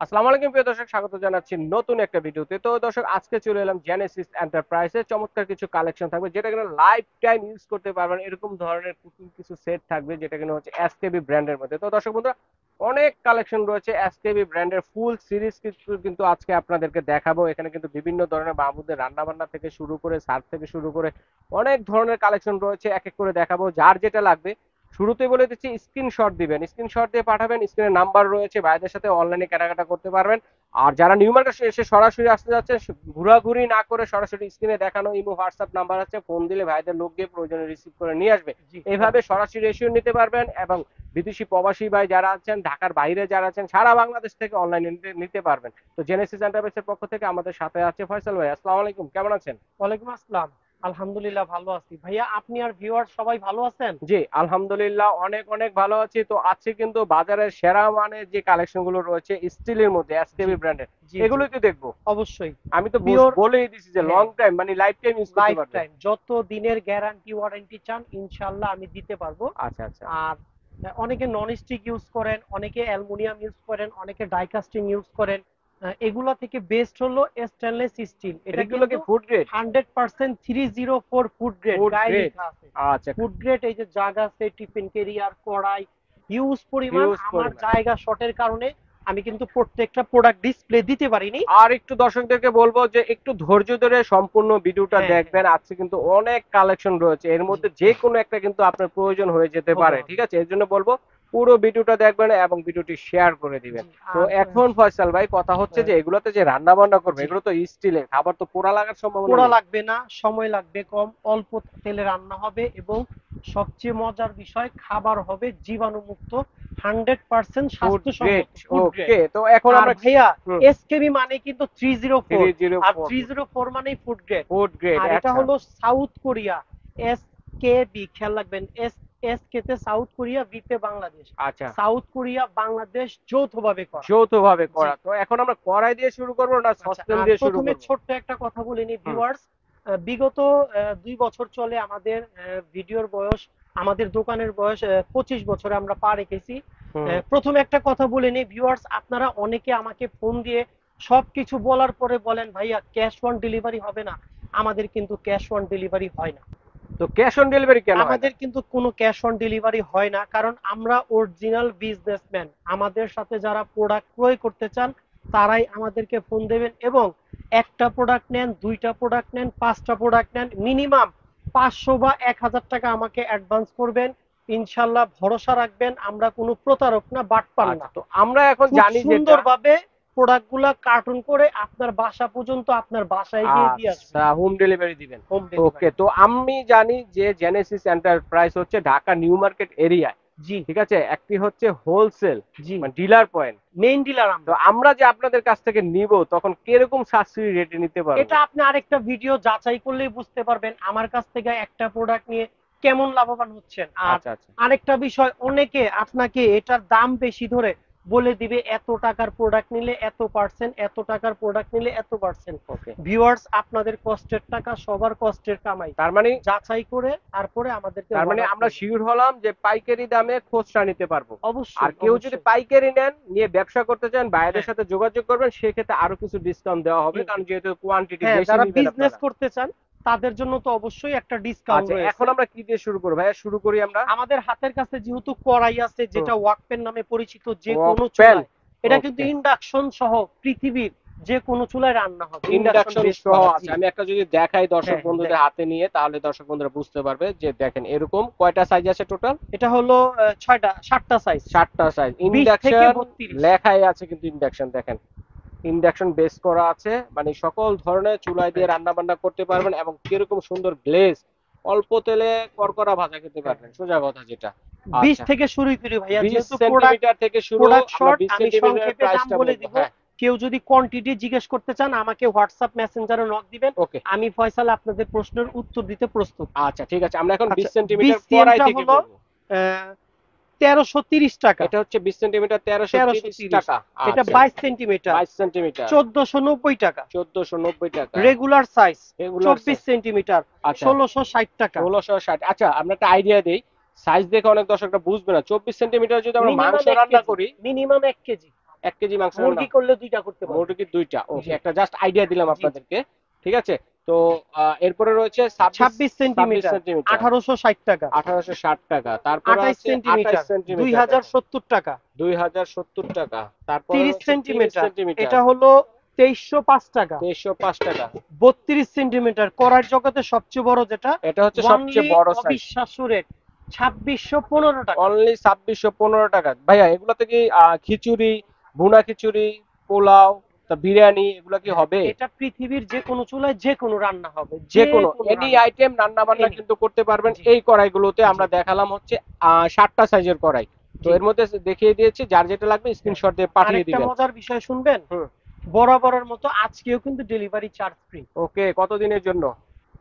আসসালামু আলাইকুম প্রিয় দর্শক, স্বাগত জানাচ্ছি নতুন একটা ভিডিওতে। তো দর্শক, আজকে চলে এলাম জেনেসিস এন্টারপ্রাইজে। চমৎকার কিছু কালেকশন থাকবে যেটা কিনা লাইফ টাইম ইউজ করতে পারবেন, এরকম ধরনের কিছু সেট থাকবে যেটা কিনা হচ্ছে এসকেবি ব্র্যান্ডের মধ্যে। তো দর্শক বন্ধুরা, অনেক কালেকশন রয়েছে এসকেবি ব্র্যান্ডের, ফুল সিরিজ কিন্তু আজকে আপনাদেরকে দেখাবো। এখানে কিন্তু বিভিন্ন ধরনের বাবুদের রান্না বান্না থেকে শুরু করে সার্ভ থেকে শুরু করে অনেক ধরনের কালেকশন রয়েছে, এক এক করে দেখাবো। যার যেটা লাগবে শুরুতেই বলে দিচ্ছি, স্ক্রিনশট দিবেন, স্ক্রিনশট দিয়ে পাঠাবেন। স্ক্রিনে নাম্বার রয়েছে, ভাইদের সাথে অনলাইনে কেনাকাটা করতে পারবেন। আর যারা নিউ মার্কেট এসে সরাসরি আসতে যাচ্ছে, ঘোরাঘুরি না করে সরাসরি স্ক্রিনে দেখানো ইমো হোয়াটসঅ্যাপ নাম্বার আছে, ফোন দিলে ভাইদের লোক গিয়ে প্রয়োজনে রিসিভ করে নিয়ে আসবে। জি এইভাবে সরাসরি এসেও নিতে পারবেন, এবং বিদেশি প্রবাসী ভাই যারা আছেন, ঢাকার বাইরে যারা আছেন, সারা বাংলাদেশ থেকে অনলাইনে নিতে পারবেন। তো জেনেসিস এন্টারপ্রাইজের পক্ষ থেকে আমাদের সাথে আছে ফয়সাল ভাই। আসসালামু আলাইকুম, কেমন আছেন? ওয়ালাইকুম আসসালাম। আলহামদুলিল্লাহ ভালো আছি ভাইয়া, আপনি আর ভিউয়ার সবাই ভালো আছেন? জি আলহামদুলিল্লাহ, অনেক অনেক ভালো আছি। তো আজকে কিন্তু বাজারের সেরা মানের যে কালেকশন গুলো রয়েছে স্টিলের মধ্যে জি এসকেবি ব্র্যান্ডের, জি জি, এগুলোই তো দেখবো। অবশ্যই। আমি তো পিওর, বলেই দিছি যে লং হ্যাঁ, টাইম মানে লাইফ টাইম ইউজ করতে লাইফ পারবে। টাইম যত দিনের গ্যারান্টি ওয়ারেন্টি চান ইনশাল্লাহ আমি দিতে পারবো। আচ্ছা আচ্ছা। আর অনেকে নন স্টিক ইউজ করেন, অনেকে অ্যালুমিনিয়াম ইউজ করেন, অনেকে ডাইকাস্টিং ইউজ করেন। এগুলা থেকে বেস্ট হলো স্টেনলেস স্টিল। এটা এগুলো কি কিন্তু food grade? 100% 304 food grade, food গায়ে গ্রেড। লেখা আছে আচ্ছা। Food grade. এই যে জায়গা আছে, টিফিন কেরিয়ার, কড়াই, হিউজ পরিমাণ। হিউজ আমার পরিমাণ। জায়গা শর্টের কারণে আমি কিন্তু প্রত্যেকটা প্রোডাক্ট ডিসপ্লে দিতে পারিনি। আর একটু দর্শকদেরকে বলবো যে একটু ধৈর্য ধরে সম্পূর্ণ ভিডিওটা হ্যাঁ হ্যাঁ, দেখবেন। আজকে কিন্তু অনেক কালেকশন রয়েছে, এর জি, মধ্যে যে কোনো একটা কিন্তু আপনার প্রয়োজন হয়ে যেতে হবে পারে, ঠিক হবে। আছে? এর জন্য বলবো পুরো ভিডিওটা দেখবেন এবং ভিডিওটি শেয়ার করে দিবেন। জি, তো আর এখন ফয়সাল ভাই, কথা হচ্ছে যে এগুলোতে যে রান্না বান্না করবে, জি, এগুলো তো স্টিলের, খাবার তো পোড়া লাগার সম্ভাবনা পোড়া নেই। লাগবে না, সময় লাগবে কম, অল্প তেলে রান্না হবে এবং সবচেয়ে মজার বিষয় খাবার হবে জীবাণুমুক্ত, 100% ফুড স্বাস্থ্যসম্মত গ্রেড। Food grade. ওকে, তো এখন আর আমরা ভাইয়া, হুম, এসকেবি মানে কিন্তু 304, আর 304 304 মানেই ফুড গ্রেড। Food grade. আর এটা আচ্ছা হলো সাউথ কোরিয়া, এসকেবি, খেয়াল রাখবেন। এসকে তে সাউথ কোরিয়া, বি তে বাংলাদেশ। আচ্ছা, সাউথ কোরিয়া বাংলাদেশ যৌথভাবে করা। যৌথভাবে জি, করা। তো এখন আমরা কড়াই দিয়ে শুরু করবো না আচ্ছা। সসপ্যান আর দিয়ে শুরু প্রথমে করবো? ছোট্ট একটা কথা বলে নি হুম ভিউয়ার্স। বিগত 2 বছর চলে আমাদের ভিডিওর বয়স, আমাদের দোকানের বয়স 25 বছরে আমরা পা রেখেছি। হুম। প্রথমে একটা কথা বলে নি ভিউয়ার্স, আপনারা অনেকে আমাকে ফোন দিয়ে সবকিছু বলার পরে বলেন ভাইয়া ক্যাশ অন ডেলিভারি হবে না। আমাদের কিন্তু ক্যাশ অন ডেলিভারি হয় না। তো ক্যাশ অন ডেলিভারি কেন হয় না? আমাদের কিন্তু কোনো ক্যাশ অন ডেলিভারি হয় না, কারণ আমরা অরিজিনাল বিজনেসম্যান। আমাদের সাথে যারা প্রোডাক্ট ক্রয় করতে চান তারাই আমাদেরকে ফোন দেবেন, এবং একটা প্রোডাক্ট নেন, দুইটা প্রোডাক্ট নেন, পাঁচটা প্রোডাক্ট নেন, মিনিমাম 500 বা 1000 টাকা আমাকে অ্যাডভান্স করবেন। ইনশাল্লাহ ভরসা রাখবেন, আমরা কোনো প্রতারক না, বাটপার আচ্ছা, না। তো আমরা এখন খুব জানি যেটা। সুন্দরভাবে প্রোডাক্টগুলা কার্টুন করে আপনার বাসা পর্যন্ত, আপনার বাসায় গিয়ে দিয়ে আসবে। আচ্ছা, হোম ডেলিভারি দিবেন। হোম ওকে, ডেলিভারি। তো আমি জানি যে জেনেসিস এন্টারপ্রাইজ হচ্ছে ঢাকা নিউ মার্কেট এরিয়ায়, জি ঠিক আছে? একটি হচ্ছে হোলসেল জি, মানে ডিলার পয়েন্ট। মেইন ডিলার তো আমরা। আমরা যে আপনাদের কাছ থেকে নিব, তখন কিরকম সাশ্রয়ী রেটে নিতে পারবো? এটা আপনি আরেকটা ভিডিও যাচাই করলেই বুঝতে পারবেন আমার কাছ থেকে একটা প্রোডাক্ট নিয়ে কেমন লাভবান হচ্ছেন। আর আচ্ছা আচ্ছা। আরেকটা বিষয়, অনেকে আপনাকে এটার দাম বেশি ধরে বলে দিবে এত টাকার প্রোডাক্ট নিলে এত পার্সেন্ট, এত টাকার প্রোডাক্ট নিলে এত পার্সেন্ট। ওকে, ভিউয়ার্স, আপনাদের কষ্টের টাকা সবার কষ্টের কামাই। তার মানে যাচাই করে তারপরে আমাদেরকে অর্ডার আমরা করবেন। শিওর হলাম যে পাইকারি দামে খুচরা নিতে পারবো। আর অবশ্যই কেউ যদি অবশ্যই। পাইকারি নেন, নিয়ে ব্যবসা করতে চান, বাইরের হ্যাঁ, সাথে যোগাযোগ করবেন, সেক্ষেত্রে আরো কিছু ডিসকাউন্ট দেওয়া হবে, হুম কারণ হুম। যেহেতু কোয়ান্টিটি হ্যাঁ, বেশি যারা নিবেন বিজনেস আপনারা। করতে চান তাদের জন্য তো অবশ্যই একটা ডিসকাউন্ট আচ্ছা, রয়েছে। এখন আমরা কি দিয়ে শুরু করবো ভাইয়া? শুরু করি আমরা। আমাদের হাতের কাছে যেহেতু কড়াই আছে, হুম। যেটা ওয়াকপেন নামে পরিচিত, যে ওয়াক কোনো প্যান। চুলায়, এটা কিন্তু ওকে। ইন্ডাকশন সহ পৃথিবীর যে কোনো চুলায় রান্না হবে, ইন্ডাকশন ইন্ডাকশন বেস সহ করা। জি, আছে, আমি একটা যদি দেখাই দর্শক হ্যাঁ হ্যাঁ, বন্ধুদের দেখেন। হাতে নিয়ে, তাহলে দর্শক বন্ধুরা বুঝতে পারবে যে দেখেন এরকম কয়টা সাইজ আছে টোটাল। এটা হলো 7টা সাইজ, 7টা সাইজ 20 থেকে ইন্ডাকশন। 32। লেখাই আছে কিন্তু ইন্ডাকশন, দেখেন ইন্ডাকশন বেস করা আছে, মানে সকল ধরনের চুলায় দিয়ে হ্যাঁ রান্না বান্না করতে পারবেন, এবং কিরকম সুন্দর গ্লেজ, অল্প তেলে কড়কড়া ভাজা খেতে হ্যাঁ, পারবেন, সোজা কথা যেটা। 20 আচ্ছা, থেকে শুরুই করি ভাইয়া, 20 যেহেতু প্রোডাক্ট সেন্টিমিটার থেকে শুরু। প্রোডাক্ট আমরা শর্ট, 20 আমি সেন্টিমিটারের সংক্ষেপে দাম প্রাইসটা বলে বলবো, দিব। হ্যাঁ। কেউ যদি কোয়ান্টিটি জিজ্ঞেস করতে চান আমাকে হোয়াটসঅ্যাপ মেসেঞ্জারে নক দিবেন, ওকে, আমি ফয়সাল আপনাদের প্রশ্নের উত্তর দিতে প্রস্তুত। আচ্ছা ঠিক আছে, আমরা এখন আচ্ছা, 20 সেন্টিমিটার কড়াই বিসিএমটা থেকে হলো বলবো। 1330 টাকা। এটা হচ্ছে 20 সেন্টিমিটার, 1330 1330। টাকা। এটা আচ্ছা, 22 সেন্টিমিটার, 22 সেন্টিমিটার, 1490 টাকা। 1490 টাকা। রেগুলার সাইজ রেগুলার 24 সেন্টিমিটার, আচ্ছা, 1660 টাকা। 1660। আচ্ছা, আমরা একটা আইডিয়া দেই, সাইজ দেখে অনেক দর্শকরা বুঝবে না। 24 সেন্টিমিটার যদি আমরা মাংস মিনিমাম এক রান্না কেজি, করি, মিনিমাম 1 কেজি। 1 কেজি মাংস মুরগি করলে 2টা করতে পারবেন। মুরগি 2টা। ওকে, জি। একটা জাস্ট আইডিয়া দিলাম জি। আপনাদেরকে। ঠিক আছে। তো এরপরে রয়েছে 26 সেন্টিমিটার 1860 টাকা। 1860 টাকা। তারপরে 28 আছে 28 সেন্টিমিটার সেন্টিমিটার, দেখেন 2070 টাকা। 2070 টাকা। তারপরে 30 রয়েছে 30 সেন্টিমিটার সেন্টিমিটার এটা হলো 2305 টাকা। 2305 টাকা। 32 সেন্টিমিটার কড়াইয়ের জগতে সবচেয়ে বড় যেটা, এটা হচ্ছে অনলি সবচেয়ে বড় সাইজ, অবিশ্বাস্য রেট 2615 টাকা। অনলি 2615 টাকা। ভাইয়া এগুলোতে কি খিচুড়ি, ভুনা খিচুড়ি, পোলাও, তা বিরিয়ানি এগুলো কি হবে? এটা পৃথিবীর যে কোনো চুলায় যে কোনো রান্না হবে, যে যে কোনো কোনো এনি রান্না। আইটেম রান্না বান্না Any। কিন্তু করতে পারবেন জি। এই কড়াইগুলোতে। জি। আমরা দেখালাম হচ্ছে 7টা সাইজের কড়াই। তো জি। এর মধ্যে দেখিয়ে দিয়েছি, যার যেটা লাগবে হ্যাঁ। স্ক্রিনশট দিয়ে পাঠিয়ে আরেকটা দিবেন। মজার বিষয় শুনবেন, হুম। বরাবরের মতো আজকেও কিন্তু ডেলিভারি চার্জ ফ্রি। ওকে, কতদিনের জন্য?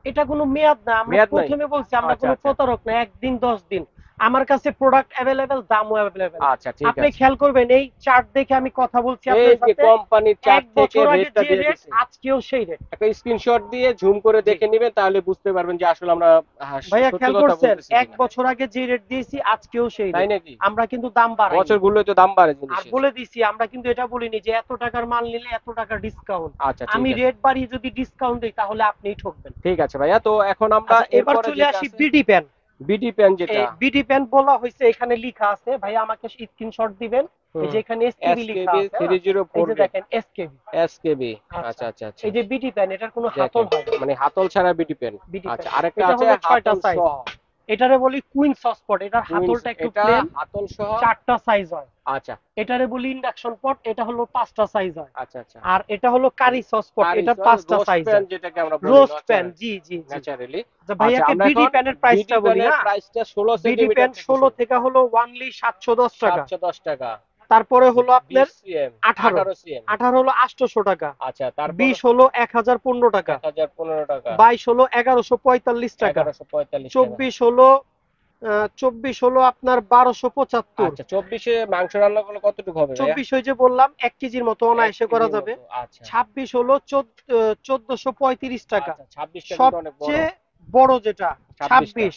এটা কোনো মেয়াদ না, আমরা মেয়াদ নাই? প্রথমে বলছি আমরা আচ্ছা কোনো আচ্ছা প্রতারক না। 1 দিন 10 দিন আমার কাছে প্রোডাক্ট অ্যাভেলেবেল, দামও অ্যাভেলেবেল। আচ্ছা, ঠিক আপনি আছে। খেয়াল করবেন এই চার্ট দেখে আমি কথা বলছি এই আপনার যে সাথে, কোম্পানির চার্ট এক থেকে বছর আগে রেটটা যে দিয়ে রেট দিছে, আজকেও সেই রেট। একটা স্ক্রিনশট দিয়ে জুম করে জি। দেখে নেবেন, তাহলে বুঝতে পারবেন যে আসলে আমরা ভাইয়া সত্যি খেয়াল কথা করছেন, বলতেছি এক কিনা। বছর আগে যে রেট দিয়েছি আজকেও সেই তাই রেট। নাকি? আমরা কিন্তু দাম বাড়াইনি। বছরগুলোই তো দাম বাড়ে আর জিনিসের। বলে দিছি আমরা কিন্তু এটা বলিনি যে এত টাকার মাল নিলে এত টাকা ডিসকাউন্ট। আচ্ছা, ঠিক আমি আছে। রেট বাড়িয়ে যদি ডিসকাউন্ট দিই তাহলে আপনিই ঠকবেন। ঠিক আছে ভাইয়া, তো এখন আমরা আচ্ছা এবার এরপরে চলে যেটা আসি আছে বিডি প্যান। বিডি প্যান এই যেটা। বিডি প্যান বলা হয়েছে, এখানে লেখা আছে, ভাইয়া আমাকে স্ক্রিনশট দিবেন। এই হুম। যে এখানে এসকেবি লেখা এসকেবি আছে, হ্যাঁ? এই 304 যে বি। দেখেন এসকেবি। এসকেবি। আচ্ছা, আচ্ছা আচ্ছা আচ্ছা। এই যে বিডি প্যান এটার কোনো হাতল দেখেন, হয় না। মানে হাতল ছাড়া বিডি প্যান। বিডি প্যান আচ্ছা, আরেকটা এটা আছে হলো 6টা হাতল সাইজ। সহ। এটারে বলি কুইন সসপট, এটার কুইন্স, হাতলটা একটু এটা প্লেন, হাতল সহ। 4টা সাইজ হয়। আচ্ছা এটারে বলি ইন্ডাকশন পট, এটা হলো 5টা সাইজ হয়। আচ্ছা আচ্ছা। আর এটা হলো কারি সস পট, কারি এটা সস, 5টা রোস্ট সাইজ প্যান হয়। যেটাকে আমরা বলি রোস্ট প্যান, জি জি জি। ন্যাচারালি। আচ্ছা আচ্ছা, ভাইয়াকে আমরা বিডি এখন প্যানের বিডি প্রাইসটা বলি, প্যানের হ্যাঁ? প্রাইসটা 16 বিডি প্যান সেন্টিমিটার থেকে 16 শুরু। থেকে হলো অনলি 710 টাকা। 710 টাকা। তারপরে হলো আপনার 20 সিএম, 18, 18 সিএম। 18 হলো 800 টাকা। আচ্ছা, তারপর 20 হলো 1015 টাকা। 1015 টাকা। 22 হলো 1145 টাকা। 1145 টাকা। 24 হলো 24 হলো আপনার 1275। আচ্ছা, 24 এ মাংস রান্না করলে কতটুকু হবে ভাইয়া? 24 ওই যে বললাম 1 কেজির মতো 1 অনায়াসে করা কেজির যাবে। মতো। আচ্ছা 26 হলো 1435 টাকা। আচ্ছা, 26 টা কিন্তু অনেক বড়। সবচেয়ে বড় যেটা 26 টা 26,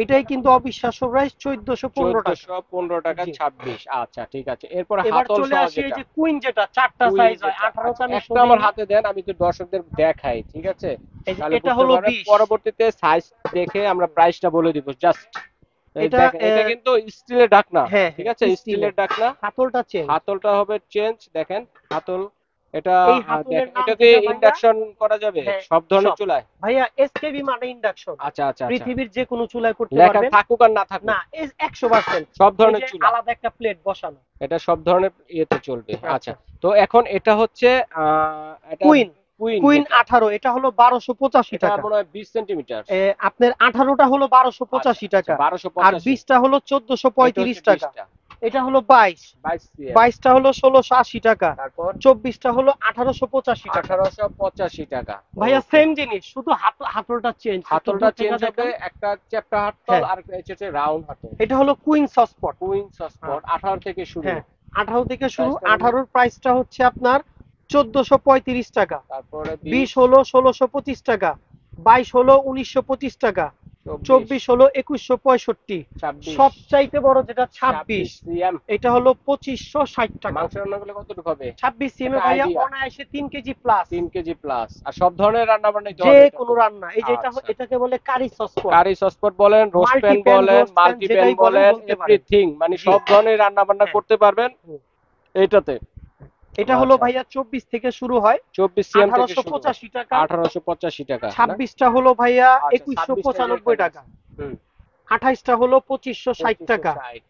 এটাই কিন্তু অবিশ্বাস্য প্রাইস 1415 টাকা। 1415 টাকা জি। 26। আচ্ছা, ঠিক আছে। এরপর এবার হাতল চলে সহ আসি এই যেটা যে কুইন যেটা 4টা কুইন সাইজ হয়, যেটা। 18 তে আচ্ছা, আমি একটা আমার সরিয়ে নিই। হাতে দেন, আমি তো দর্শকদের দেখাই, ঠিক আছে? এই যে তাহলে এটা বুঝতে হলো পারবে। 20। পরবর্তীতে সাইজ দেখে আমরা প্রাইসটা বলে দিব জাস্ট। এই এটা দেখেন, এটা কিন্তু স্টিলের ঢাকনা, হ্যাঁ ঠিক হ্যাঁ আছে? স্টিলের। স্টিলের ঢাকনা। হাতলটা চেঞ্জ। হাতলটা হবে চেঞ্জ, দেখেন হাতল। এটা এই হাতলের দেখেন, নাম এটা কি যেটা ভাইয়া, ইন্ডাকশন করা যাবে হ্যাঁ সব ধরনের সব। চুলায়? ভাইয়া এসকেবি মানে ইন্ডাকশন, আচ্ছা আচ্ছা আচ্ছা। পৃথিবীর যে কোনো চুলায় করতে লেখা পারবেন। থাকুক আর না থাকুক, না 100%। সব এই ধরনের যে চুলা আলাদা একটা প্লেট বসানো। এটা সব ধরনের ইয়েতে চলবে। আচ্ছা, আচ্ছা তো এখন এটা হচ্ছে এটা কুইন, কুইন কুইন যেটা, 18 এটা হলো 1285 এটা টাকা। মনে হয় 20 সেন্টিমিটার। আপনার 18টা হলো আচ্ছা 1285 আচ্ছা, টাকা। আর 1285। 20টা হলো এটা হচ্ছে 1435 টাকা। 20টা, এটা হলো 22, 22 সিএম। 22টা হলো 1680 টাকা। তারপর 24টা হলো 1885 টাকা। 1885 টাকা। ভাইয়া ওকে, সেম জিনিস, শুধু হাতলটা চেঞ্জ। একটু হাতলটা দূর থেকে চেঞ্জ হবে, দেখান। একটা চ্যাপ্টা হাতল হ্যাঁ আর একটা হচ্ছে রাউন্ড হাতল। এটা হলো কুইন সসপট। কুইন সসপট 18 থেকে শুরু। হ্যাঁ 18 থেকে শুরু। প্রাইসটা বলুন। 18 প্রাইসটা হচ্ছে আপনার 1435 টাকা। তারপরে 20 20, হলো 1625 টাকা। 22 হলো 1925 টাকা। 24, 24 হলো 2165। 26, সবচাইতে বড় যেটা 26 26, সিএম। এটা হলো 2560 টাকা। মাংস রান্না করলে কতটুকু হবে? 26 সিএমে একটা ভাইয়া আইডিয়া। অনায়াসে 3 কেজি প্লাস। 3 kg plus. আর সব ধরনের রান্না বান্নাই তো যে হবে এটা কোনো তো। রান্না, এই যে আচ্ছা, এটাকে বলে কারি সসপট, কারি সসপট বলেন, রোস্ট মাল্টি প্যান প্যান, বলেন, রোস্ট প্যান মাল্টি প্যান যেটাই বলেন বলেন, বলতে পারেন। এভরিথিং, মানে জি। সব ধরনের রান্না বান্না হ্যাঁ। করতে পারবেন হুম। এইটাতে। এটা হলো আচ্ছা, ভাইয়া 24 থেকে শুরু হয় 24 সিএম থেকে শুরু, 1885 টাকা। 1885 টাকা না? 26টা হলো ভাইয়া আচ্ছা, 26টা 2195 টাকা। হুম, 28টা হলো 2560 টাকা। 2560।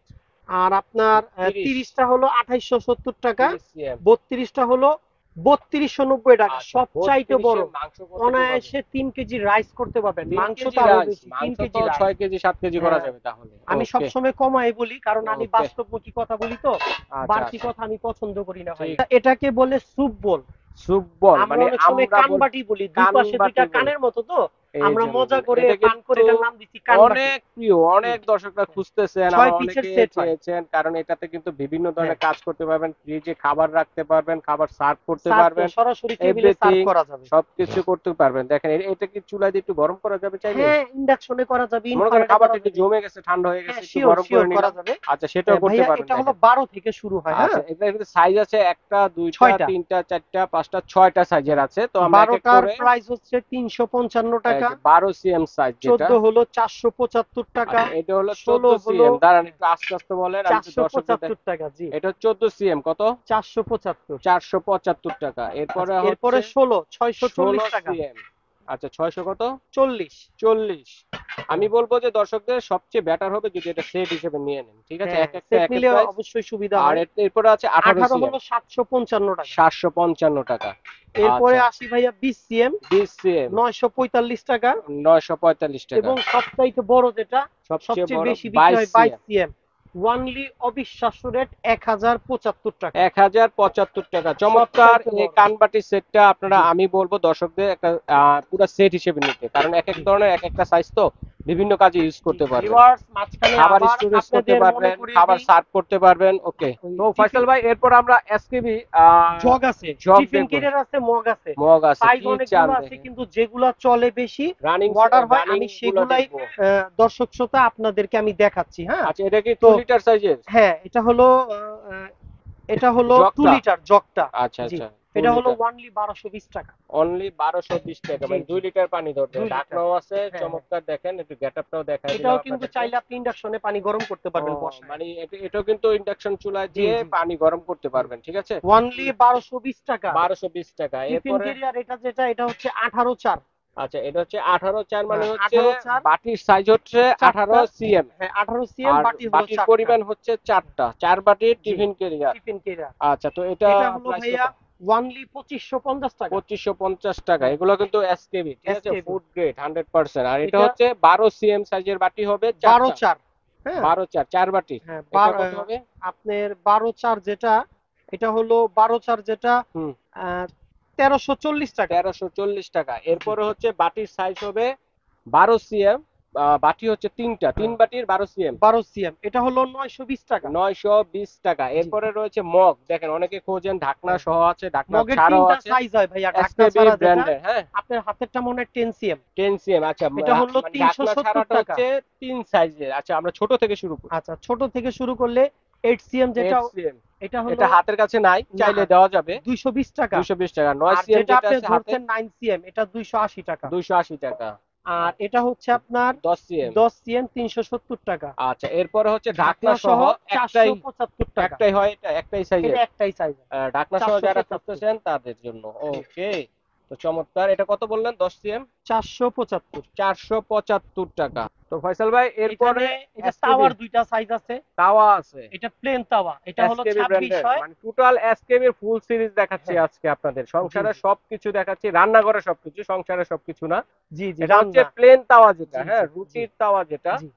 আর আপনার 30, 30টা হলো 2870 টাকা। 30 সিএম। 32টা হলো 3290 টাকা। আচ্ছা, সবচাইতে 32 বড় এর মাংস কতটুকু হবে? অনায়াসে 3 কেজি রাইস করতে পারবেন। 3 মাংস কেজি তো আরো রাইস, বেশি, 3 মাংস কেজি তো রাইস। 6 কেজি 7 কেজি করা হ্যাঁ, যাবে তাহলে। আমি ওকে, সবসময় কমাই বলি কারণ আমি ওকে। বাস্তবমুখী কথা বলি তো, আচ্ছা বাড়তি আচ্ছা, কথা আমি পছন্দ করি না ভাই। ঠিক। এটাকে বলে স্যুপ বোল। স্যুপ বল, আমরা মানে অনেক সময় আমরা বল কানবাটি বলি, দুই পাশে কানবাটি দুইটা বলি। কানের মতো তো, এই আমরা যে মজা করে এটা পান করে কিন্তু এটার নাম দিচ্ছি কানবাটি। অনেক প্রিয়, অনেক দর্শকরা খুঁজতেছেন, 6 আবার পিসের অনেকে সেট হয়। চেয়েছেন, কারণ এটাতে কিন্তু বিভিন্ন হ্যাঁ, ধরনের কাজ করতে পারবেন, ফ্রিজে খাবার রাখতে পারবেন, খাবার সার্ভ করতে সার্ভ পারবেন, সরাসরি টেবিলে সার্ভ এভরিথিং করা যাবে। সবকিছু করতে পারবেন। দেখেন এটা কি চুলা দিয়ে একটু গরম করা যাবে চাইলে? হ্যাঁ, ইন্ডাকশনে করা যাবে, মনে করেন ইনফ্রারেডে খাবারটা করা একটু যাবে। জমে গেছে, ঠান্ডা হয়ে গেছে, হ্যাঁ, একটু শিওর গরম করে শিওর করা নিলাম। যাবে। আচ্ছা, সেটাও করতে ভাইয়া পারবেন। এটা হলো দেখেন 12 থেকে শুরু হয়, আচ্ছা, হ্যাঁ? এটা কিন্তু সাইজ আছে, একটা দুইটা 6টা। তিনটা চারটা পাঁচটা ছয়টা সাইজের আছে, তো আমরা এক এক 12টার করে প্রাইস হচ্ছে 355 এই টাকা, যে 12 সিএম সাইজ যেটা। 14 হলো 475 টাকা, আচ্ছা, এটা হলো 14 16 হলো সিএম, দাঁড়ান একটু আস্তে আস্তে বলেন, আমি একটু দর্শকদের 475 টাকা। জি, এটা 14 সিএম কত? 475। 475 টাকা। এরপরে আচ্ছা, হচ্ছে এরপরে 16 640 16 টাকা, সিএম। আচ্ছা, 600 কত? 40। 40। আমি হ্যাঁ, বলবো যে দর্শকদের সবচেয়ে বেটার হবে যদি এটা সেট হিসেবে নিয়ে নেন, ঠিক আছে? হ্যাঁ, এক একটা সেট এক এক নিলে প্রাইস। অবশ্যই সুবিধা আর হয়। এরপরে আছে 18 18 সিএম, হলো 755 টাকা। 755 টাকা। এরপরে আচ্ছা, আসি ভাইয়া 20 সিএম, 20 সিএম, 945 টাকা। 945 টাকা। এবং সবচাইতে বড় যেটা, সবচেয়ে সবচেয়ে বড় বেশি বিক্রি 22 হয় 22 সিএম, সিএম, ওয়ানলি অবিশ্বাস্য রেট 1075 টাকা। 1075 টাকা। চমৎকার সবচাইতে এই বড়। কানবাটির সেটটা আপনারা, জি আমি বলবো দর্শকদের একটা পুরো সেট হিসেবে নিতে, কারণ এক এক জি ধরনের এক একটা সাইজ তো বিভিন্ন কাজে ইউজ জি করতে পারবেন। ভিউয়ার্স, মাঝখানে খাবার আবার স্টোরেজ করতে আপনাদের মনে পারবেন, করিয়ে খাবার দিই, সার্ভ করতে পারবেন। ওকে, ওই তো টিফিন ফয়সাল ভাই এরপর আমরা এসকেবি জগ আছে, জগ টিফিন দেখবো। কেরিয়ার আছে, মগ আছে। মগ আছে, সাইজ কি চান অনেকগুলো আছে, দেখেন। কিন্তু যেগুলা চলে বেশি রানিং, অর্ডার হয় রানিং আমি গুলো সেগুলাই দেখবো। দর্শক শ্রোতা আপনাদেরকে আমি দেখাচ্ছি, হ্যাঁ? আচ্ছা, এটা কি তো 2 লিটার সাইজের হ্যাঁ, এটা হলো 2 জগটা? লিটার জগটা। আচ্ছা জি, আচ্ছা, 2 এটা হলো লিটার, অনলি 1220 টাকা। অনলি 1220 টাকা, জি মানে জি 2 লিটার পানি ধরবে। 2 লিটার। ঢাকনাও আছে, হ্যাঁ হ্যাঁ, চমৎকার। দেখেন একটু গেটআপটাও দেখাই দিলাম এটাও কিন্তু আপনাদেরকে। চাইলে আপনি ইন্ডাকশনে পানি গরম করতে ও, পারবেন বসায়। মানে এটাও কিন্তু ইন্ডাকশন চুলায় জি দিয়ে জি পানি গরম করতে পারবেন, ঠিক আছে? অনলি 1220 টাকা। 1220 টাকা। টিফিন এরপরে কেরিয়ার এটা যেটা, এটা হচ্ছে 18 4। আচ্ছা, এটা হচ্ছে 18/4, মানে হ্যাঁ, হচ্ছে 18 4, বাটির সাইজ হচ্ছে 18 চারটা। সিএম, হ্যাঁ, 18 সিএম, আর বাটি হলো বাটির 4টা। পরিমাণ হচ্ছে 4টা, 4 বাটির জি, টিফিন ক্যারিয়ার। Tiffin career. আচ্ছা, তো এটা এটা হলো প্রাইস কত? ভাইয়া অনলি 2550 টাকা। 2550 টাকা। হ্যাঁ, এগুলো কিন্তু এসকেবি, ঠিক আছে? এসকেবি। Food grade 100%। আর এটা এটা হচ্ছে 12 সিএম সাইজের বাটি হবে 12 4টা। 4। হ্যাঁ 12/4, 4 বাটি। হ্যাঁ, এটা কত হবে? আপনার 12 4 যেটা, এটা হলো 12 4 যেটা হুম, 1340 টাকা। 1340 টাকা। জি, এরপরে হচ্ছে বাটির সাইজ হবে 12 সিএম, বাটি হচ্ছে তিনটা, তিন হ্যাঁ, বাটির 12 সিএম, 12 সিএম, এটা হলো 920 টাকা। 920 টাকা। জি, এরপরে রয়েছে মগ, দেখেন অনেকে খোঁজেন, ঢাকনা হ্যাঁ, সহ আছে, ঢাকনা মগের ছাড়াও তিনটা আছে। সাইজ হয় ভাইয়া, ঢাকনা এসকেবি ছাড়া যেটা, ব্র্যান্ডের, হ্যাঁ। আপনার হাতেরটা মনে হয় 10 সিএম, 10 সিএম। আচ্ছা, এটা হলো মানে ঢাকনা 370 ছাড়াটা টাকা। হচ্ছে 3 সাইজের। আচ্ছা, আমরা ছোট থেকে শুরু করি। আচ্ছা, ছোট থেকে শুরু করলে 8 সিএম যেটা, 8 সিএম, এটা হলো, এটা হাতের কাছে নাই, না, চাইলে দেওয়া যাবে। 220 টাকা। 220 টাকা। 9 আর সিএম যেটা যেটা আপনি আছে হাতে, ধরছেন 9 সিএম, এটা 280 টাকা। 280 টাকা। আর এটা হচ্ছে আপনার 10 সিএম। 10 সিএম 370 টাকা। আচ্ছা, এরপরে হচ্ছে ঢাকনা ঢাকনা সহ সহ একটাই, 475 টাকা। একটাই হয়, এটা একটাই সাইজের। এটা একটাই সাইজ, ঢাকনা সহ যারা 475। খুঁজতেছেন তাদের জন্য। জি, ওকে, তো চমৎকার। এটা কত বললেন? 10 সিএম, 475। 475 টাকা। তো ফয়সাল ভাই এরপরে এখানে এই যে এসকেবি তাওয়ার দুইটা সাইজ আছে। তাওয়া আছে, এটা প্লেন তাওয়া, এটা হলো এসকেবি 26 ব্র্যান্ডের, হয়। মানে টোটাল এসকেবির ফুল সিরিজ দেখাচ্ছি হ্যাঁ, আজকে আপনাদের। জি সংসারের জি সবকিছু দেখাচ্ছি, রান্নাঘরে সবকিছু, সংসারের সবকিছু না। জি জি এটা হচ্ছে রান্না। প্লেন তাওয়া যেটা, জি হ্যাঁ, জি জি রুটির তাওয়া যেটা। জি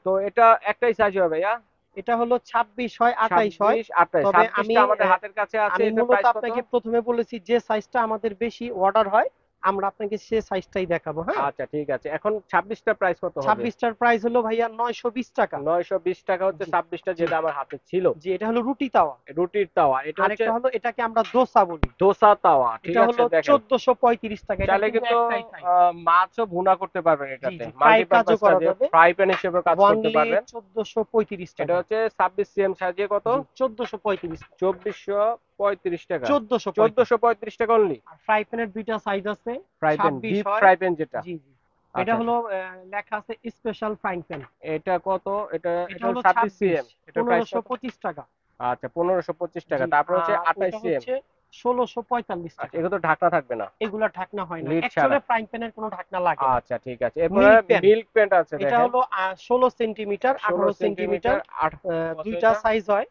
তো এটা একটাই সাইজ হবে ভাইয়া? এটা হলো 26 হয়, 28 হয়। 26, 28। তবে 26টা আমাদের হাতের কাছে আছে। আমি এটা মূলত প্রাইস কত? আপনাকে প্রথমে বলেছি যে সাইজটা আমাদের বেশি অর্ডার হয়, আমরা আপনাকে সে সাইজটাই দেখাবো, হ্যাঁ? আচ্ছা, ঠিক আছে। এখন 26টা প্রাইস কত হবে? 26টার প্রাইস হলো ভাইয়া 920 টাকা। 920 টাকা হচ্ছে জি 26টা, জি যেটা আমার হাতে ছিল। জি এটা হলো রুটি তাওয়া। রুটির তাওয়া, এটা হচ্ছে আরেকটা হলো, এটাকে আমরা দোসা বলি। দোসা তাওয়া, ঠিক এটা আছে? হলো দেখেন 1435 টাকা। এটা চাইলে কিন্তু কিন্তু একটাই সাইজ। মাছও ভুনা করতে পারবেন জি এটাতে, জি ফ্রাই কাজও মাল্টিপারপাস করা কাজে যাবে। ফ্রাই প্যান হিসেবে কাজ করতে ওয়ানলি পারবেন। 1435 এটা টাকা। হচ্ছে 26 সিএম সাইজে, কত? জি 1435 টাকা। 2435 টাকা। 1435। 1435 টাকা অনলি। আর ফ্রাই প্যানের দুইটা সাইজ আছে, ফ্রাই প্যান, 26 ডিপ হয়। ফ্রাই প্যান যেটা। জি জি এটা আচ্ছা, হলো লেখা আছে স্পেশাল ফ্রাইং প্যান। এটা কত? এটা এটা এটা হলো 26 26, সিএম, এটার প্রাইস কত? 1525 টাকা। আচ্ছা, 1525 টাকা। জি, তারপর হচ্ছে আর 28 ওটা সিএম। হচ্ছে 1645 আচ্ছা, টাকা। এগুলো তো ঢাকনা থাকবে না, এগুলা ঢাকনা হয় না, লিড ছাড়া। অ্যাকচুয়ালি ফ্রাইং প্যানের কোনো ঢাকনা লাগে না। আচ্ছা, ঠিক আছে। এরপরে মিল্ক প্যান, মিল্ক প্যান্ট আছে, এটা দেখেন হলো 16 সেন্টিমিটার 16 18 সেন্টিমিটার, সেন্টিমিটার। কত দুইটা এটা? সাইজ হয়।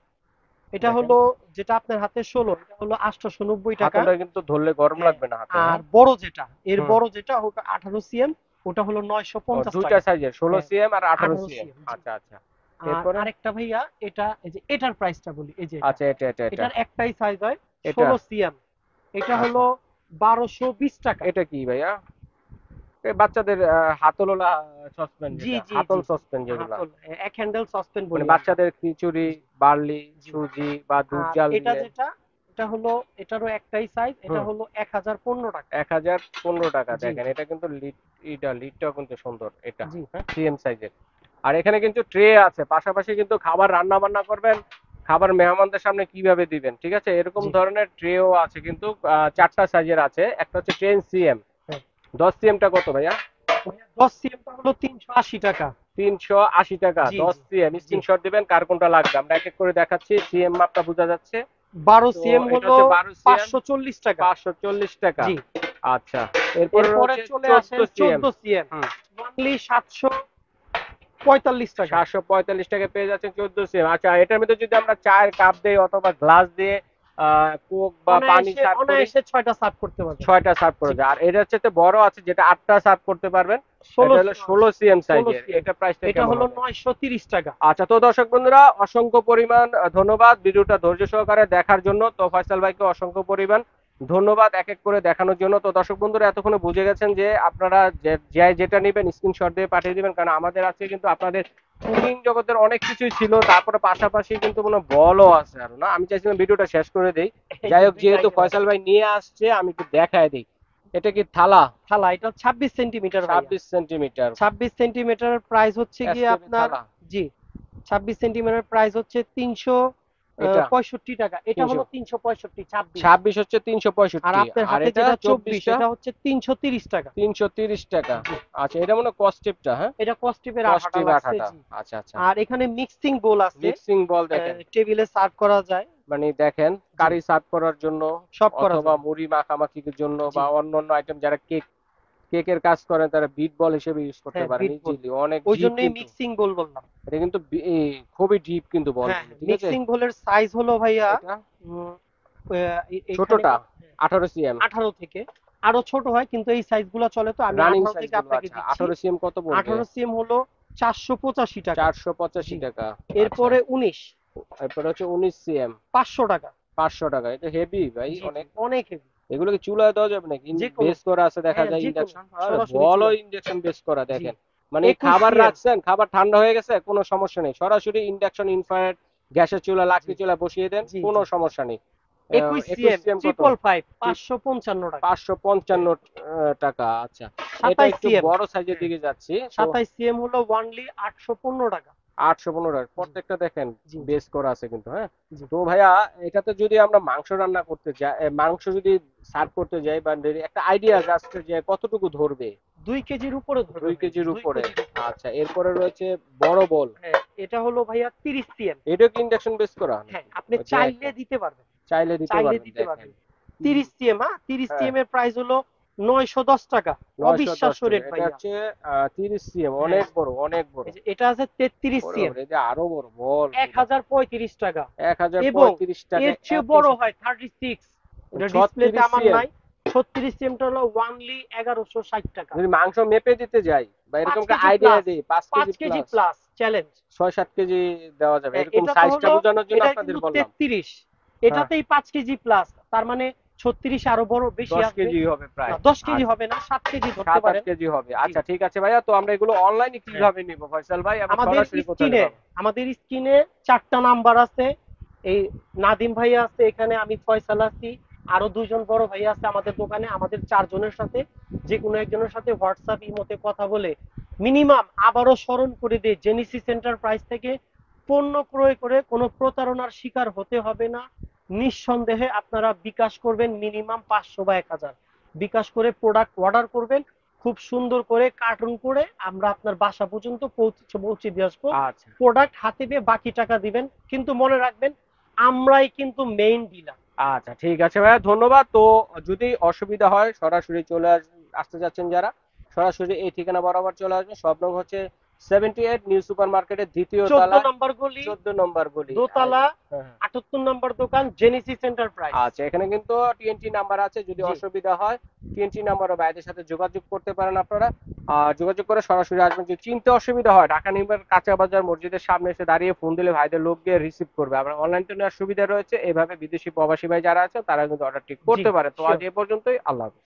এটা দেখেন হলো যেটা আপনার হাতে 16, এটা হলো 890 টাকা। হাতলটা কিন্তু ধরলে গরম হ্যাঁ, লাগবে না হাতে, আর হ্যাঁ। বড় যেটা, এর হুম, বড় যেটা ওটা 18 সিএম, ওটা হলো ও 950 দুইটা টাকা। সাইজের, 16 হ্যাঁ, সিএম আর 18 18 সিএম। সিএম। জি। আচ্ছা আচ্ছা, আর এরপরে আরেকটা ভাইয়া, এটা এই যে এটার প্রাইসটা বলি, এই যে এটা, আচ্ছা, এটা এটার একটাই সাইজ হয় এটা 16 সিএম, এটা আচ্ছা, হলো 1220 টাকা। এটা কি ভাইয়া? এই বাচ্চাদের হাতলওয়ালা সসপ্যান, জি যেটা জি হাতল জি, সসপ্যান যেগুলা, হাতল, এক হ্যান্ডেল সসপেন মানে বলি আমরা। বাচ্চাদের খিচুড়ি, বার্লি, জি। সুজি বা দুধ আর জাল এটা দিলে। যেটা, এটা হলো, এটারও একটাই সাইজ, এটা হুম, হলো 1015 টাকা। 1015 টাকা। জি দেখেন এটা কিন্তু লিড, এটা লিডটাও কিন্তু সুন্দর এটা, জি। হ্যাঁ সিএম সাইজের। আর এখানে কিন্তু ট্রে আছে, পাশাপাশি কিন্তু খাবার রান্না বান্না করবেন, খাবার মেহমানদের সামনে কিভাবে দিবেন, ঠিক আছে, এরকম জি ধরনের ট্রেও আছে কিন্তু। 4টা সাইজের আছে, একটা হচ্ছে 10 সিএম। হ্যাঁ। 10 সিএমটা কত ভাইয়া? 10 সিএমটা হলো 380 টাকা। 380 টাকা জি দশ জি সিএম জি। স্ক্রিনশট দিবেন কার কোনটা লাগবে, আমরা এক এক করে দেখাচ্ছি, সিএম মাপটা বোঝা যাচ্ছে। বারো তো সিএম এটা হলো হচ্ছে 12 সিএম, 540 টাকা। 540 টাকা। জি। আচ্ছা, এরপরে এরপরে রয়েছে চলে চোদ্দ আসেন সিএম 14 সিএম, হুম, অনলি 745 টাকা। 745 টাকা পেয়ে যাচ্ছেন 14 সিএম। আচ্ছা, এটার মধ্যে যদি আমরা চায়ের কাপ দেই অথবা গ্লাস দিয়ে কোক বা পানি অনায়াসে সার্ভ করি, অনায়াসে 6টা সার্ভ করতে পারবেন। 6টা সার্ভ জি। করে যায়। আর এটা হচ্ছে তো বড় আছে যেটা 8টা সার্ভ করতে পারবেন, ষোলো এটা হলো 16 সিএম 16 সাইজের, সিএম, এটা প্রাইসটা এটা কেমন হলো হবে? 930 টাকা। আচ্ছা, তো দর্শক বন্ধুরা অসংখ্য পরিমাণ ধন্যবাদ ভিডিওটা ধৈর্য সহকারে দেখার জন্য। তো ফয়সাল ভাইকে অসংখ্য পরিমাণ ধন্যবাদ এক এক করে দেখানোর জন্য। তো দর্শক বন্ধুরা এতক্ষণে বুঝে গেছেন যে আপনারা যে যেটা নেবেন স্ক্রিনশট দিয়ে পাঠিয়ে দিবেন, কারণ আমাদের আজকে কিন্তু আপনাদের কুকিং জগতের অনেক কিছুই ছিল, তারপরে পাশাপাশি কিন্তু কোনো বলও আছে আরো না, আমি চাইছিলাম ভিডিওটা শেষ করে দেই। এই যাই যে হোক, দুইটা যেহেতু আইটেম আছে। ফয়সাল ভাই নিয়ে আসছে আমি একটু দেখায় দিই। এটা কি থালা? থালা, এটা 26 সেন্টিমিটার ভাইয়া। 26 সেন্টিমিটার 26 সেন্টিমিটার প্রাইস হচ্ছে গিয়ে এসকেপি আপনার, থালা। জি, 26 সেন্টিমিটার প্রাইস হচ্ছে তিনশো এটা 65 টাকা। এটা 300, হলো 365, 26। 26 হচ্ছে আর 365, আপনার আর হাতে এটা যেটা 24, 24টা এটা হচ্ছে 330 টাকা। 330 টাকা। জি। আচ্ছা, এটা মনে হয় কস্টেপটা, হ্যাঁ এটা কস্টিপের আঠাটা কস্টিপ লাগছে, আঠাটা। জি। আচ্ছা আচ্ছা, আর এখানে মিক্সিং বোল আছে, মিক্সিং বল দেখেন, টেবিলে সার্ভ করা যায়। মানে দেখেন জি, কারি সার্ভ করার জন্য সব করা অথবা যাবে। মুড়ি মাখামাখির জন্য জি। বা অন্যান্য আইটেম, যারা কেকের কাজ করেন তারা বিট বল হিসেবে ইউজ করতে হ্যাঁ, পারেন বিট বোল, ইজিলি, অনেক ওই ডিপ জন্যই কিন্তু। মিক্সিং বোল বললাম। এটা কিন্তু খুবই ডিপ কিন্তু হ্যাঁ, বলগুলো, ঠিক আছে। মিক্সিং বোলের সাইজ হলো ভাইয়া, এটা উম, এখানে ছোটটা 18 সিএম, 18 থেকে আরো ছোট হয়, কিন্তু এই সাইজ গুলো চলে, তো আমি রানিং 18 সাইজ থেকে গুলো। আপনাকে আচ্ছা, দিচ্ছি। 18 সিএম কত পড়বে? 18 সিএম হলো 485 টাকা। চারশো পঁচাশি জি। টাকা আচ্ছা, এরপরে 19, এরপরে হচ্ছে 19 সিএম, 500 টাকা। 500 টাকা। এটা হেভি ভাই জি জি, অনেক। অনেক হেভি। এগুলো কি চুলায় দেওয়া যাবে নাকি? যে কোনো, বেস করা আছে দেখা হ্যাঁ যায় যে কোনো, ইন্ডাকশন, আর সরাসরি বলো চুলায়। ইন্ডাকশন বেস করা জি। দেখেন। মানে 21 খাবার সিএম রাখছেন, খাবার ঠান্ডা হয়ে গেছে, কোনো সমস্যা নেই, সরাসরি ইন্ডাকশন ইনফ্রারেড গ্যাসের চুলা, জি লাকড়ি চুলা বসিয়ে দেন, জি কোনো জি। সমস্যা নেই। 21 একুশ সিএম সিএম কত? ট্রিপল ফাইভ, 555 টাকা। 555 টাকা। আচ্ছা, এটা 27 একটু সিএম, বড় সাইজের দিকে যাচ্ছি তো। 27 সিএম হলো অনলি 815 টাকা। 815 টাকা জি প্রত্যেকটা দেখেন, জি জি বেস করা আছে কিন্তু, হ্যাঁ। জি। তো ভাইয়া, এটাতে যদি আমরা মাংস রান্না করতে যাই, মাংস যদি সার্ভ করতে যাই, বা একটা আইডিয়া জাস্ট যে কতটুকু ধরবে? 2 কেজির উপরে ধরবে দুই ভাইয়া, কেজির দুই উপরে কেজির উপরে। আচ্ছা, এরপরে রয়েছে বড় বল। হ্যাঁ, এটা হলো ভাইয়া 30 সিএম। এটা কি ইন্ডাকশন বেস করা হ্যাঁ, নাকি? আপনি ওই চাইলে দেখেন, দিতে পারবেন, চাইলে দিতে চাইলে পারবেন, দিতে দেখেন। পারবেন। 30 সিএম, হ্যাঁ, 30 হ্যাঁ, সিএম এর প্রাইস হলো 910 টাকা। 910 অবিশ্বাস্য টাকা। রেট এটা ভাইয়া। হচ্ছে 30 সিএম, হ্যাঁ, অনেক বড়, অনেক বড়। এই যে এটা আছে 33 ওরে সিএম, বাবারে, এটা আরো বড় বল পুরা। 1035 টাকা। এক হাজার এবং পঁয়ত্রিশ টাকা এর চেয়ে এত বড় হয় 36, এটা ডিসপ্লেতে 36 আমার সিএম। নাই। 36 সিএমটা হলো অনলি 1160 টাকা। যদি মাংস মেপে দিতে যাই বা পাঁচ এরকম কেজি আইডিয়া প্লাস, দিই, 5 KG 5 KG plus, plus challenge. 6-7 KG দেওয়া যাবে, হ্যাঁ, এরকম এটা তো সাইজটা হলো, বোঝানোর জন্য এটা আপনাদের কিন্তু বললাম। 33, হ্যাঁ, এটাতেই 5 কেজি প্লাস, তার মানে 36 আরো বড় বেশি 10 আসবে। কেজি হবে না, প্রায়। 10 কেজি আচ্ছা, হবে না, 7 কেজি ধরতে 7-8 পারেন। কেজি হবে। জি। আচ্ছা, ঠিক আছে ভাইয়া, তো আমরা এগুলো অনলাইনে হ্যাঁ, কিভাবে নিব ফয়সাল ভাই, এবং আমাদের সরাসরি কোথায় স্ক্রিনে, পাবো? আমাদের স্ক্রিনে 4টা নাম্বার আছে। এই নাদিম ভাইয়া আছে এখানে, আমি ফয়সাল আছি, আরো 2জন বড় ভাইয়া আছে আমাদের দোকানে। আমাদের 4 জনের সাথে যে কোনো একজনের সাথে হোয়াটসঅ্যাপ ইমোতে কথা বলে মিনিমাম, আবারও স্মরণ করে দিই, জেনেসিস এন্টারপ্রাইজ থেকে পণ্য ক্রয় করে কোনো প্রতারণার শিকার হতে হবে না। নিঃসন্দেহে আপনারা বিকাশ করবেন, মিনিমাম 500 বা 1000 বিকাশ করে প্রোডাক্ট অর্ডার করবেন। খুব সুন্দর করে কার্টুন করে আমরা আপনার বাসা পর্যন্ত পৌঁছে পৌঁছে দিয়ে আসবো। আচ্ছা প্রোডাক্ট হাতে পেয়ে বাকি টাকা দিবেন, কিন্তু মনে রাখবেন আমরাই কিন্তু মেইন ডিলার। আচ্ছা, ঠিক আছে ভাইয়া, ধন্যবাদ। তো যদি অসুবিধা হয় সরাসরি চলে আসতে যাচ্ছেন যারা, সরাসরি এই ঠিকানা বরাবর চলে আসবেন। সব নং হচ্ছে 78 নিউ সুপার মার্কেটের দ্বিতীয় 14 তলায়, নম্বর গলি, 14 নম্বর গলি। দোতলা, হ্যাঁ, হ্যাঁ। 78 নম্বর দোকান, জেনেসিস এন্টারপ্রাইজ। আচ্ছা, এখানে কিন্তু টিএনটি নাম্বার আছে, যদি জি অসুবিধা হয় টিএনটি নাম্বারও ভাইদের সাথে যোগাযোগ করতে পারেন আপনারা। যোগাযোগ করে সরাসরি আসবেন। যদি চিনতে অসুবিধা হয়, ঢাকা নিউমার্কেট কাঁচা বাজার মসজিদের সামনে এসে দাঁড়িয়ে ফোন দিলে ভাইদের লোক গিয়ে রিসিভ করবে। আবার অনলাইন তো নেওয়ার সুবিধা রয়েছে, এইভাবে বিদেশি প্রবাসী ভাই যারা আছে তারা কিন্তু অর্ডারটি জি, করতে পারে। তো আজ শিওর। এ পর্যন্তই, আল্লাহ হাফেজ।